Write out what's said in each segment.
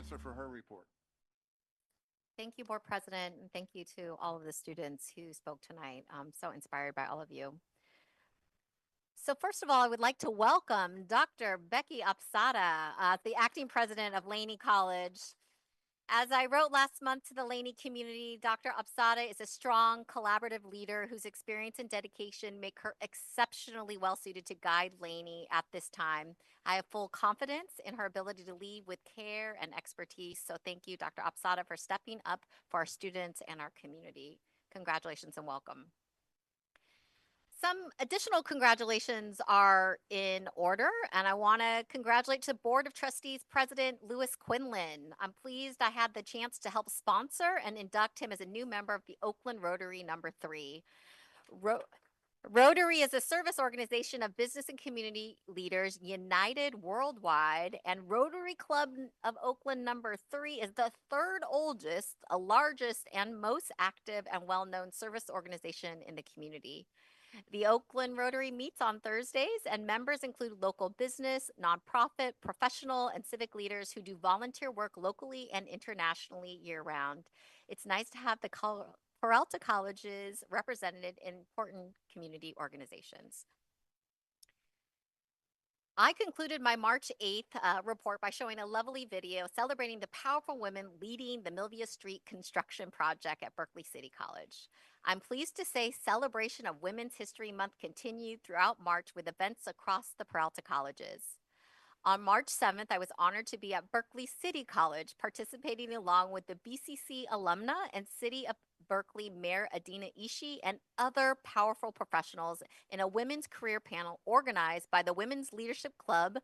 Chancellor for her report. Thank you, Board President, and thank you to all of the students who spoke tonight. I'm so inspired by all of you. So first of all, I would like to welcome Dr. Becky Apsada, the acting president of Laney College. As I wrote last month to the Laney community, Dr. Apsada is a strong, collaborative leader whose experience and dedication make her exceptionally well suited to guide Laney at this time. I have full confidence in her ability to lead with care and expertise. So thank you, Dr. Apsada, for stepping up for our students and our community. Congratulations and welcome. Some additional congratulations are in order, and I want to congratulate the Board of Trustees President Lewis Quinlan. I'm pleased I had the chance to help sponsor and induct him as a new member of the Oakland Rotary number 3. Rotary is a service organization of business and community leaders united worldwide, and Rotary Club of Oakland number 3 is the third oldest, largest, and most active and well-known service organization in the community. The Oakland Rotary meets on Thursdays, and members include local business, nonprofit, professional, and civic leaders who do volunteer work locally and internationally year-round. It's nice to have the Peralta Colleges represented in important community organizations. I concluded my March 8th report by showing a lovely video celebrating the powerful women leading the Milvia Street construction project at Berkeley City College. I'm pleased to say celebration of Women's History Month continued throughout March with events across the Peralta Colleges. On March 7th, I was honored to be at Berkeley City College, participating along with the BCC alumna and City of Berkeley Mayor Adina Ishii and other powerful professionals in a women's career panel organized by the Women's Leadership Club.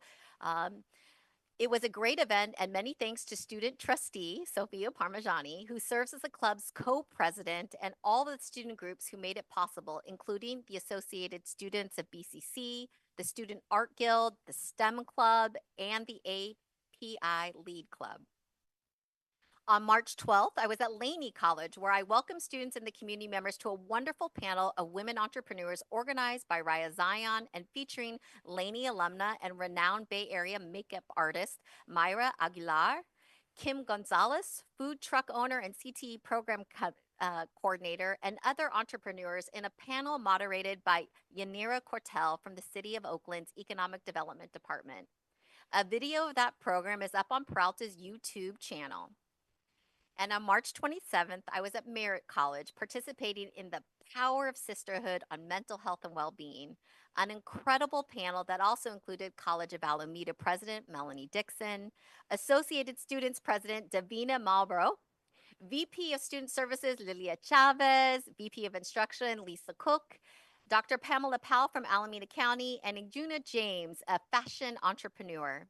It was a great event, and many thanks to student trustee Sophia Parmigiani, who serves as the club's co-president, and all the student groups who made it possible, including the Associated Students of BCC, the Student Art Guild, the STEM Club, and the API Lead Club. On March 12th, I was at Laney College, where I welcomed students and the community members to a wonderful panel of women entrepreneurs organized by Raya Zion and featuring Laney alumna and renowned Bay Area makeup artist Myra Aguilar, Kim Gonzalez, food truck owner and CTE program coordinator, and other entrepreneurs in a panel moderated by Yanira Cortel from the City of Oakland's Economic Development Department. A video of that program is up on Peralta's YouTube channel. And on March 27th, I was at Merritt College participating in the Power of Sisterhood on Mental Health and Well-Being, an incredible panel that also included College of Alameda President Melanie Dixon, Associated Students President Davina Marlborough, VP of Student Services Lilia Chavez, VP of Instruction Lisa Cook, Dr. Pamela Powell from Alameda County, and Ijuna James, a fashion entrepreneur.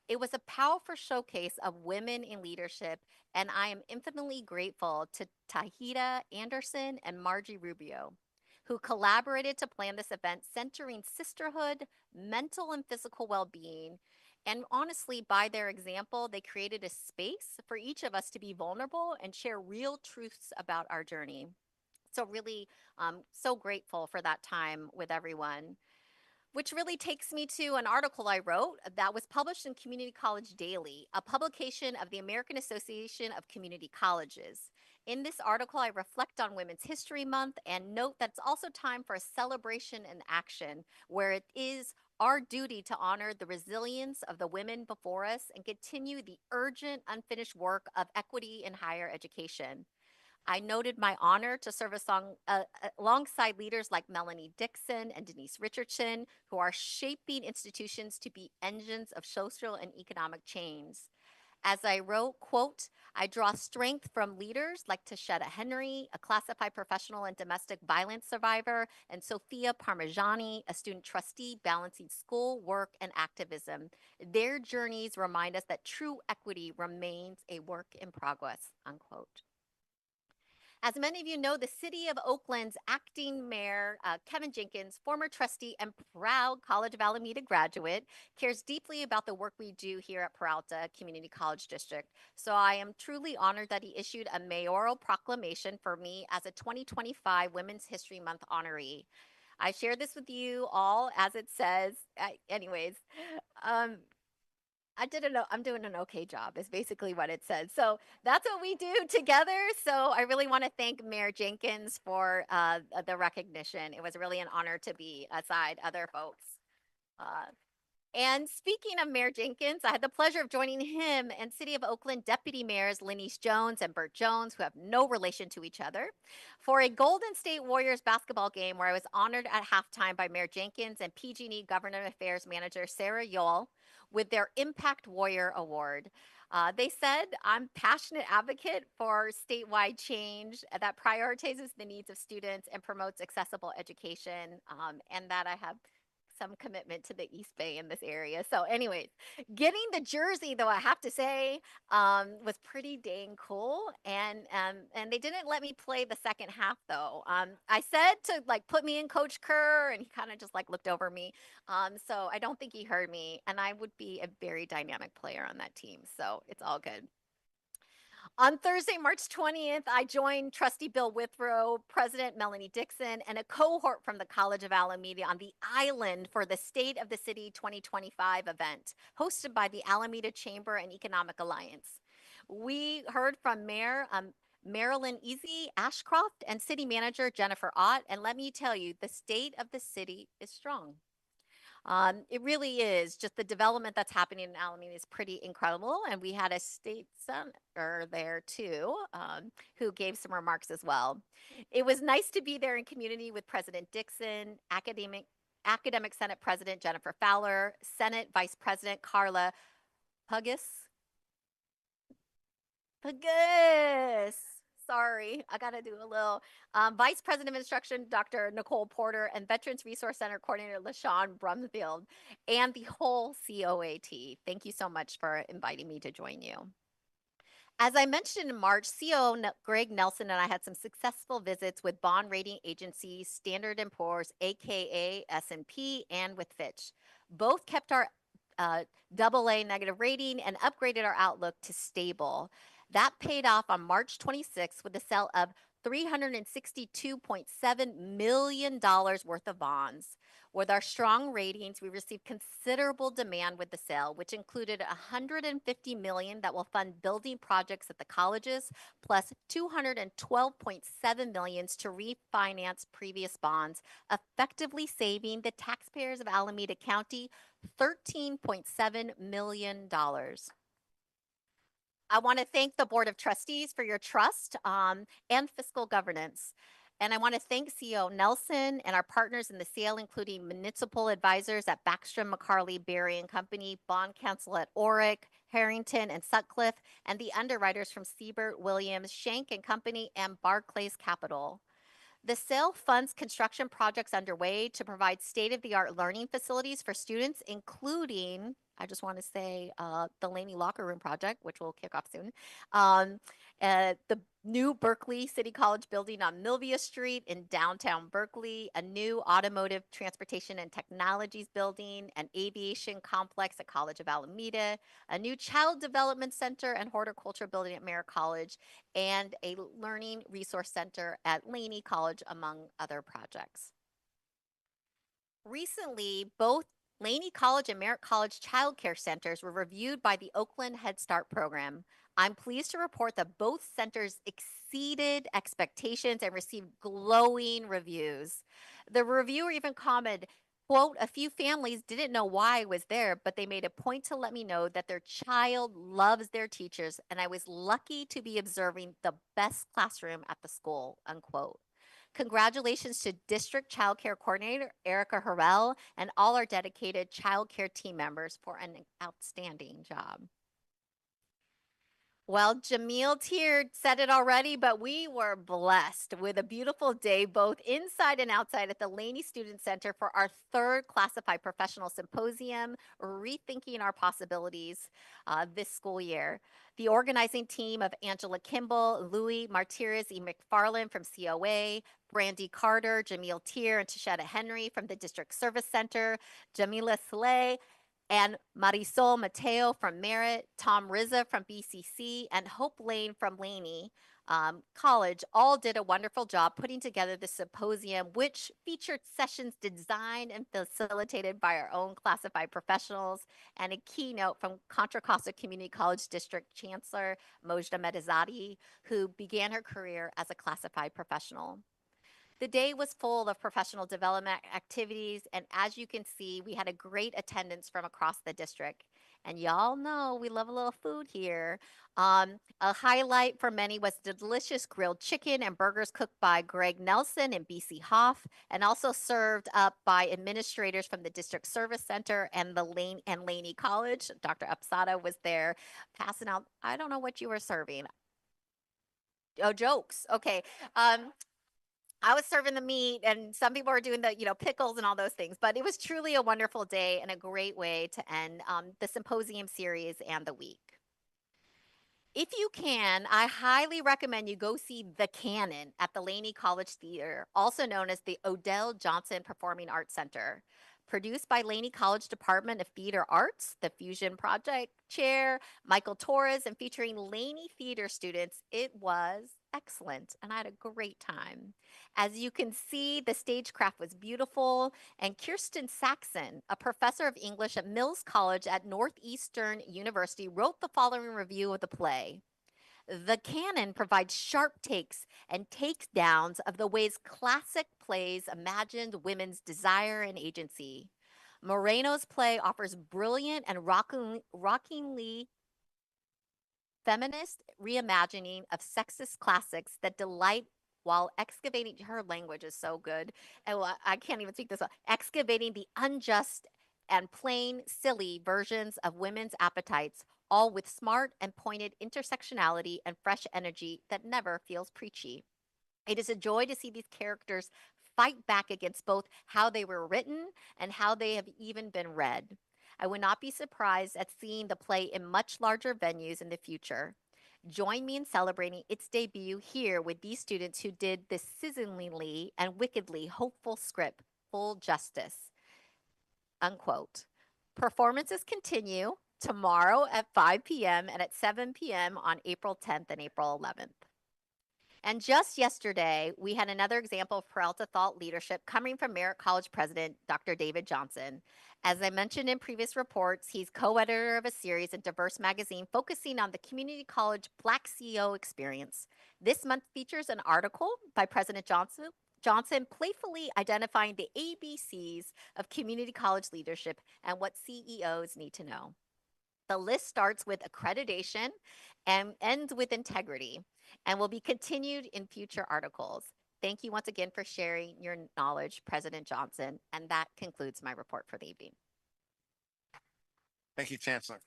It was a powerful showcase of women in leadership, and I am infinitely grateful to Tahita Anderson and Margie Rubio, who collaborated to plan this event centering sisterhood, mental and physical well-being. And honestly, by their example, they created a space for each of us to be vulnerable and share real truths about our journey. So really, so grateful for that time with everyone. Which really takes me to an article I wrote that was published in Community College Daily, a publication of the American Association of Community Colleges. In this article, I reflect on Women's History Month and note that it's also time for a celebration and action where it is our duty to honor the resilience of the women before us and continue the urgent, unfinished work of equity in higher education. I noted my honor to serve alongside leaders like Melanie Dixon and Denise Richardson, who are shaping institutions to be engines of social and economic change. As I wrote, quote, I draw strength from leaders like Tashetta Henry, a classified professional and domestic violence survivor, and Sophia Parmigiani, a student trustee balancing school, work, and activism. Their journeys remind us that true equity remains a work in progress, unquote. As many of you know, the City of Oakland's acting mayor, Kevin Jenkins, former trustee and proud College of Alameda graduate, cares deeply about the work we do here at Peralta Community College District. So I am truly honored that he issued a mayoral proclamation for me as a 2025 Women's History Month honoree. I share this with you all as it says, anyways. I'm doing an okay job is basically what it said. So that's what we do together. So I really want to thank Mayor Jenkins for the recognition. It was really an honor to be aside other folks. Uh, and speaking of Mayor Jenkins, I had the pleasure of joining him and City of Oakland Deputy Mayors Lenise Jones and Burt Jones, who have no relation to each other, for a Golden State Warriors basketball game where I was honored at halftime by Mayor Jenkins and PG&E Government Affairs Manager Sarah Yole with their Impact Warrior Award. They said I'm passionate advocate for statewide change that prioritizes the needs of students and promotes accessible education, and that I have some commitment to the East Bay in this area. So anyways, getting the jersey though, I have to say, was pretty dang cool. And they didn't let me play the second half though. I said to like put me in Coach Kerr and he kind of just like looked over me. So I don't think he heard me and I would be a very dynamic player on that team. So it's all good. On Thursday, March 20th, I joined Trustee Bill Withrow, President Melanie Dixon, and a cohort from the College of Alameda on the island for the State of the City 2025 event, hosted by the Alameda Chamber and Economic Alliance. We heard from Mayor Marilyn Easy Ashcroft and City Manager Jennifer Ott, and let me tell you, the state of the city is strong. It really is. Just the development that's happening in Alameda is pretty incredible. And we had a state senator there too, who gave some remarks as well. It was nice to be there in community with President Dixon, Academic Senate President Jennifer Fowler, Senate Vice President Carla Puggis. Puggis. Sorry, I got to do a little. Vice President of Instruction, Dr. Nicole Porter, and Veterans Resource Center Coordinator, LaShawn Brumfield, and the whole COAT. Thank you so much for inviting me to join you. As I mentioned in March, CEO Greg Nelson and I had some successful visits with bond rating agencies, Standard & Poor's, aka S&P, and with Fitch. Both kept our AA negative rating and upgraded our outlook to stable. That paid off on March 26th with the sale of $362.7 million worth of bonds. With our strong ratings, we received considerable demand with the sale, which included $150 million that will fund building projects at the colleges, plus $212.7 million to refinance previous bonds, effectively saving the taxpayers of Alameda County $13.7 million. I want to thank the Board of Trustees for your trust and fiscal governance. And I want to thank CEO Nelson and our partners in the sale, including municipal advisors at Backstrom, McCarley, Berry and Company, bond counsel at Oric, Harrington and Sutcliffe, and the underwriters from Siebert, Williams, Shank and Company, and Barclays Capital. The sale funds construction projects underway to provide state-of-the-art learning facilities for students, including, I just want to say, the Laney Locker Room project, which will kick off soon. The new Berkeley City College building on Milvia Street in downtown Berkeley, a new automotive transportation and technologies building, an aviation complex at College of Alameda, a new child development center and horticulture building at Merritt College, and a learning resource center at Laney College, among other projects. Recently, both Laney College and Merritt College child care centers were reviewed by the Oakland Head Start program. I'm pleased to report that both centers exceeded expectations and received glowing reviews. The reviewer even commented, quote, "A few families didn't know why I was there, but they made a point to let me know that their child loves their teachers, and I was lucky to be observing the best classroom at the school," unquote. Congratulations to District Child Care Coordinator Erica Harrell and all our dedicated child care team members for an outstanding job. Well, Jamil Tier said it already, but we were blessed with a beautiful day, both inside and outside at the Laney Student Center for our third Classified Professional Symposium, Rethinking Our Possibilities this school year. The organizing team of Angela Kimball, Louis Martirez E. McFarland from COA, Brandy Carter, Jamil Tier, and Tashetta Henry from the District Service Center, Jamila Saleh, and Marisol Mateo from Merritt, Tom Rizza from BCC, and Hope Lane from Laney College all did a wonderful job putting together the symposium, which featured sessions designed and facilitated by our own classified professionals, and a keynote from Contra Costa Community College District Chancellor Mojda Medizadi, who began her career as a classified professional. The day was full of professional development activities, and as you can see, we had a great attendance from across the district. And y'all know we love a little food here. A highlight for many was the delicious grilled chicken and burgers cooked by Greg Nelson and BC Hoff, and also served up by administrators from the District Service Center and the Laney College. Dr. Upsada was there passing out, I don't know what you were serving. Oh, jokes. Okay. I was serving the meat and some people were doing the, pickles and all those things, but it was truly a wonderful day and a great way to end the symposium series and the week. If you can, I highly recommend you go see The Canon at the Laney College Theater, also known as the Odell Johnson Performing Arts Center. Produced by Laney College Department of Theater Arts, the Fusion Project Chair, Michael Torres, and featuring Laney theater students, it was excellent, and I had a great time. As you can see, the stagecraft was beautiful, and Kirsten Saxon, a professor of English at Mills College at Northeastern University, wrote the following review of the play. The canon provides sharp takes and takedowns of the ways classic plays imagined women's desire and agency. Moreno's play offers brilliant and rockingly feminist reimagining of sexist classics that delight while excavating, her language is so good, and I can't even speak this well, excavating the unjust and plain silly versions of women's appetites, all with smart and pointed intersectionality and fresh energy that never feels preachy. It is a joy to see these characters fight back against both how they were written and how they have even been read. I would not be surprised at seeing the play in much larger venues in the future. Join me in celebrating its debut here with these students who did this sizzlingly and wickedly hopeful script full justice. Unquote. Performances continue tomorrow at 5 p.m. and at 7 p.m. on April 10th and April 11th. And just yesterday, we had another example of Peralta thought leadership coming from Merritt College President Dr. David Johnson. As I mentioned in previous reports, he's co-editor of a series in Diverse Magazine focusing on the community college Black CEO experience. This month features an article by President Johnson playfully identifying the ABCs of community college leadership and what CEOs need to know. The list starts with accreditation and ends with integrity and will be continued in future articles. Thank you once again for sharing your knowledge, President Johnson. And that concludes my report for the evening. Thank you, Chancellor.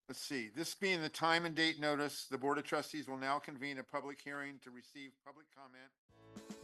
Let's see, this being the time and date notice, the Board of Trustees will now convene a public hearing to receive public comment